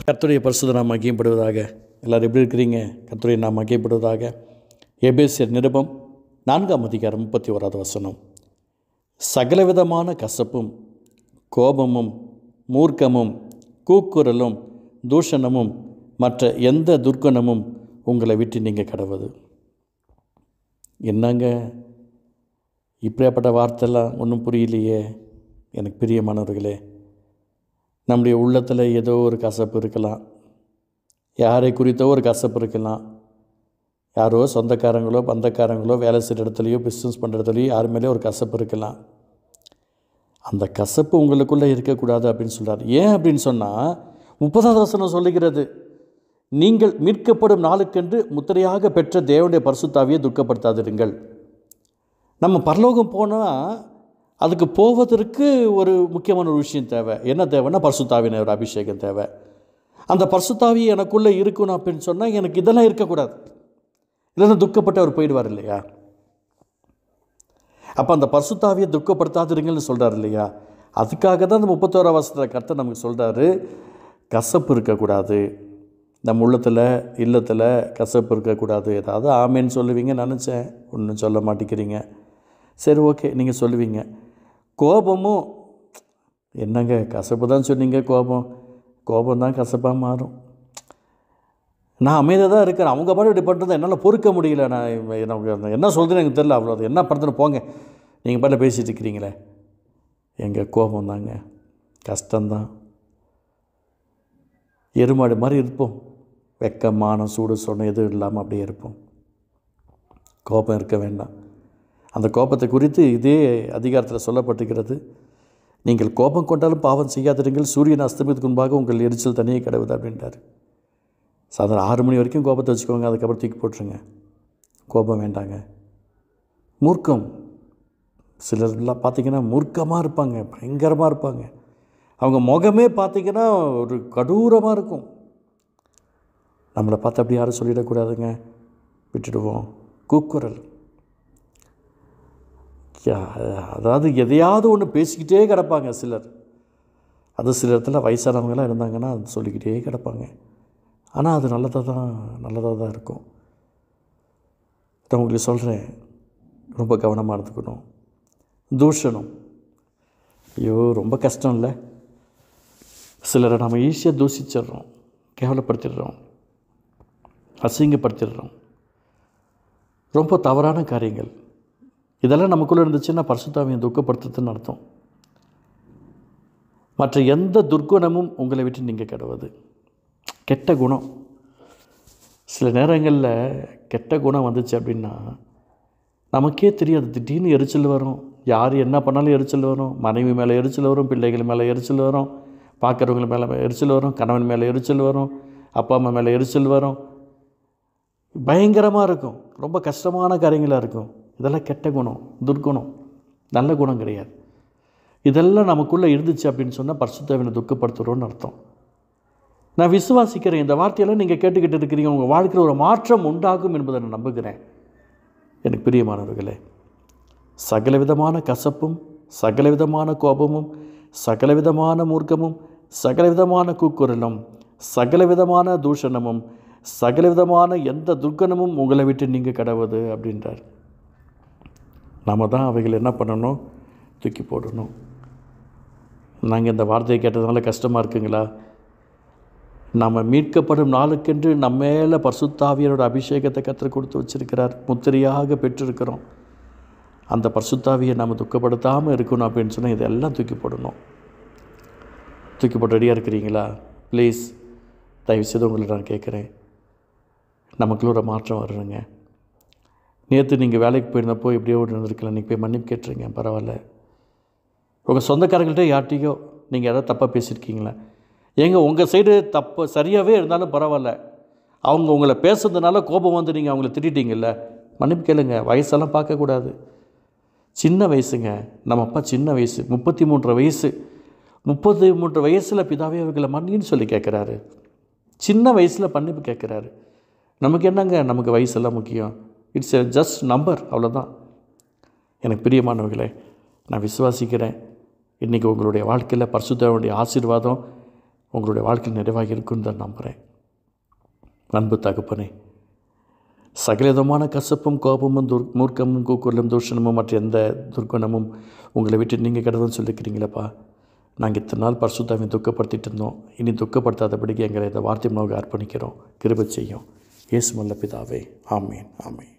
கர்த்தருடைய பரிசுத்த நாமம் மகிமைப்படுவதாக. எல்லோரும் எப்படி இருக்கிறீங்க? கர்த்தருடைய நாமம் மகிமைப்படுவதாக. எபேசியர் நிருபம் 4ஆம் அதிகாரம் 31வது வசனம். சகலவிதமான கசப்பும் கோபமும் மூர்க்கமும் கூக்குரலும் தூஷணமும் மற்ற எந்த துர்க்குணமும் உங்களை விட்டு நீங்கள் கடவுது. என்னங்க இப்படியாப்பட்ட வார்த்தைலாம் ஒன்றும் புரியலையே. எனக்கு பிரியமானவர்களே, நம்முடைய உள்ளத்தில் ஏதோ ஒரு கசப்பு இருக்கலாம், யாரை குறித்தோ ஒரு கசப்பு இருக்கலாம். யாரோ சொந்தக்காரங்களோ பந்தக்காரங்களோ வேலை செய்கிற இடத்துலையோ பிஸ்னஸ் பண்ணுற இடத்துலையோ யார் மேலேயோ ஒரு கசப்பு இருக்கலாம். அந்த கசப்பு உங்களுக்குள்ளே இருக்கக்கூடாது அப்படின்னு சொல்கிறார். ஏன் அப்படின்னு சொன்னால் 30வது வசனம் சொல்லுகிறது, நீங்கள் மீட்கப்படும் நாளுக்கென்று முத்திரையாக பெற்ற தேவனுடைய பரிசுத்தாவியை துக்கப்படுத்தாதிருங்கள். நம்ம பரலோகம் போனால் அதுக்கு போவதற்கு ஒரு முக்கியமான ஒரு விஷயம் தேவை. என்ன தேவைன்னா பரிசுத்தாவின ஒரு அபிஷேகம் தேவை. அந்த பரிசுத்தாவி எனக்குள்ளே இருக்கணும் அப்படின்னு சொன்னால் எனக்கு இதெல்லாம் இருக்கக்கூடாது, இல்லைன்னா துக்கப்பட்டு அவர் போயிடுவார் இல்லையா. அப்போ அந்த பரிசுத்தாவியை துக்கப்படுத்தாதிருங்கள்னு சொல்கிறார் இல்லையா. அதுக்காக தான் அந்த 31ஆம் வசனத்தில் கர்த்தர் நமக்கு சொல்கிறாரு, கசப்பு இருக்கக்கூடாது நம்ம உள்ளத்தில், இல்லத்தில் கசப்பு இருக்கக்கூடாது. ஏதாவது ஆமேன்னு சொல்லுவீங்க நினச்சேன், ஒன்றும் சொல்ல மாட்டேங்கிறீங்க. சரி, ஓகே, நீங்கள் சொல்லுவீங்க. கோபமும் என்னங்க கசப்பு தான் சொன்னீங்க, கோபம் தான் கசப்பாக மாறும். நான் அமைதியாக தான் இருக்கிறேன், அவங்க பாட்டு இப்படி பண்ணுறதை என்னால் பொறுக்க முடியல. நான் எனக்கு என்ன சொல்கிறேன்னு எனக்கு தெரியல, அவ்வளோ அது என்ன பண்ணுறதுன்னு போங்க, நீங்கள் பாட்டில் பேசிகிட்டு இருக்கிறீங்களே. எங்கள் கோபம் தாங்க கஷ்டம்தான். எருமாடு மாதிரி இருப்போம், வெக்கமான சூடு சொன்ன எதுவும் இல்லாமல் அப்படியே இருப்போம். கோபம் இருக்க வேண்டாம். அந்த கோபத்தை குறித்து இதே அதிகாரத்தில் சொல்லப்பட்டிருக்கிறது, நீங்கள் கோபம் கொண்டாலும் பாவம் செய்யாதிருங்கள், சூரியன் அஸ்தமித்துக்கு முன்பாக உங்கள் எரிச்சல் தனியே கிடவுது அப்படின்றார். சாதாரண 6 மணி வரைக்கும் கோபத்தை வச்சுக்கோங்க, அதுக்கப்புறம் தூக்கி போட்டுருங்க. கோபம் வேண்டாங்க. மூர்க்கம், சிலர்லாம் பார்த்திங்கன்னா மூர்க்கமாக இருப்பாங்க, பயங்கரமாக இருப்பாங்க. அவங்க முகமே பார்த்திங்கன்னா ஒரு கடூரமாக இருக்கும். நம்மளை பார்த்து அப்படி யாரும் சொல்லிடக்கூடாதுங்க, விட்டுடுவோம். கூக்குரல், அதாவது எதையாவது ஒன்று பேசிக்கிட்டே கிடப்பாங்க சிலர். அது சில இடத்துல வயசானவங்களாம் இருந்தாங்கன்னா அது சொல்லிக்கிட்டே கிடப்பாங்க. ஆனால் அது நல்லதாக தான் இருக்கும். நான் உங்களுக்கு சொல்கிறேன், ரொம்ப கவனமாக இருந்துக்கணும். தூஷணம், ஐயோ ரொம்ப கஷ்டம் இல்லை. சிலரை நம்ம ஈஸியாக தூஷிச்சிட்றோம், கேவலப்படுத்திடுறோம், அசிங்கப்படுத்திடுறோம். ரொம்ப தவறான காரியங்கள் இதெல்லாம் நமக்குள்ளே இருந்துச்சுன்னா பரிசுத்தாவியை துக்கப்படுத்துறதுன்னு அர்த்தம். மற்ற எந்த துர்க்குணமும் உங்களை விட்டு நீங்கள் கெடுவது. கெட்ட குணம், சில நேரங்களில் கெட்ட குணம் வந்துச்சு அப்படின்னா நமக்கே தெரியாது, திடீர்னு எரிச்சல் வரும். யார் என்ன பண்ணாலும் எரிச்சல் வரும். மனைவி மேலே எரிச்சல் வரும், பிள்ளைகள் மேலே எரிச்சல் வரும், பார்க்குறவங்க மேலே எரிச்சல் வரும், கணவன் மேலே எரிச்சல் வரும், அப்பா அம்மா மேலே எரிச்சல் வரும். பயங்கரமாக இருக்கும், ரொம்ப கஷ்டமான காரியங்களாக இருக்கும். இதெல்லாம் கெட்ட குணம், துர்க்குணம், நல்ல குணம் கிடையாது. இதெல்லாம் நமக்குள்ளே இருந்துச்சு அப்படின்னு சொன்னால் பரிசுத்தாவியை துக்கப்படுத்துகிறோன்னு அர்த்தம். நான் விசுவாசிக்கிறேன், இந்த வார்த்தையெல்லாம் நீங்கள் கேட்டுக்கிட்டு இருக்கிறீங்க, உங்கள் வாழ்க்கையில் ஒரு மாற்றம் உண்டாகும் என்பதை நான் நம்புகிறேன். எனக்கு பிரியமானவர்களே, சகலவிதமான கசப்பும் சகலவிதமான கோபமும் சகலவிதமான மூர்க்கமும் சகலவிதமான கூக்குரலும் சகலவிதமான தூஷணமும் சகலவிதமான எந்த துர்க்கணமும் உங்களை விட்டு நீங்கள் கடவுது அப்படின்றார். நாம் தான் அவைகள் என்ன பண்ணணும், தூக்கி போடணும். நாங்கள் இந்த வார்த்தையை கேட்டதுனால கஷ்டமாக இருக்குங்களா? நம்ம மீட்கப்படும் நாளுக்கென்று நம்ம மேலே பரிசுத்தாவியரோட அபிஷேகத்தை கற்றுக் கொடுத்து வச்சுருக்கிறார், முத்திரையாக பெற்றிருக்கிறோம். அந்த பரிசுத்தாவியை நம்ம துக்கப்படுத்தாமல் இருக்கணும் அப்படின்னு சொன்னால் இதெல்லாம் தூக்கி போடணும். தூக்கி போட்டு ரெடியாக இருக்கிறீங்களா? ப்ளீஸ், தயவுசெய்து உங்களை நான் கேட்குறேன், நமக்குள்ள ஒரு மாற்றம் வரணுங்க. நேற்று நீங்கள் வேலைக்கு போயிருந்தப்போ எப்படியோ ஒன்று இருந்திருக்கலாம், இன்றைக்கி போய் மன்னிப்பு கேட்டுருங்க, பரவாயில்ல. உங்கள் சொந்தக்காரங்கள்ட்ட யார்கிட்டையோ நீங்கள் யாராவது தப்பாக பேசியிருக்கீங்களா? ஏங்க உங்கள் சைடு தப்பு சரியாகவே இருந்தாலும் பரவாயில்ல, அவங்க உங்களை பேசுறதுனால கோபம் வந்து நீங்கள் அவங்கள திட்டிட்டீங்கல்ல, மன்னிப்பு கேளுங்க. வயசெல்லாம் பார்க்கக்கூடாது. சின்ன வயசுங்க, நம்ம அப்பா சின்ன வயசு, 33 வயசு. 33 வயசில் பிதாவே அவர்களை மன்னின்னு சொல்லி கேட்குறாரு. சின்ன வயசில் மன்னிப்பு கேட்குறாரு. நமக்கு என்னங்க, நமக்கு வயசெல்லாம் முக்கியம்? இட்ஸ் எ ஜஸ்ட் நம்பர், அவ்வளோதான். எனக்கு பிரியமானவர்களே, நான் விசுவாசிக்கிறேன், இன்றைக்கி உங்களுடைய வாழ்க்கையில் பரிசுத்தருடைய ஆசீர்வாதம் உங்களுடைய வாழ்க்கையில் நிறைவாக இருக்குன்னு தான் நம்புகிறேன். அன்பு தகப்பனே, சகலவிதமான கசப்பும் கோபமும் மூர்க்கமும் கூக்குரலும் தூஷணமும் மற்ற எந்த துர்க்குணமும் உங்களை விட்டு நீங்கள் கிடதுன்னு சொல்லிக்கிறீங்களப்பா. நாங்கள் இத்தனை நாள் பரிசுத்தாவை துக்கப்படுத்திட்டு இருந்தோம். இனி துக்கப்படுத்தாதபடிக்கு எங்களை இந்த வார்த்தை மூலமாக அர்ப்பணிக்கிறோம். கிருபை செய்யும். இயேசு நல்ல பிதாவே. ஆமேன், ஆமேன்.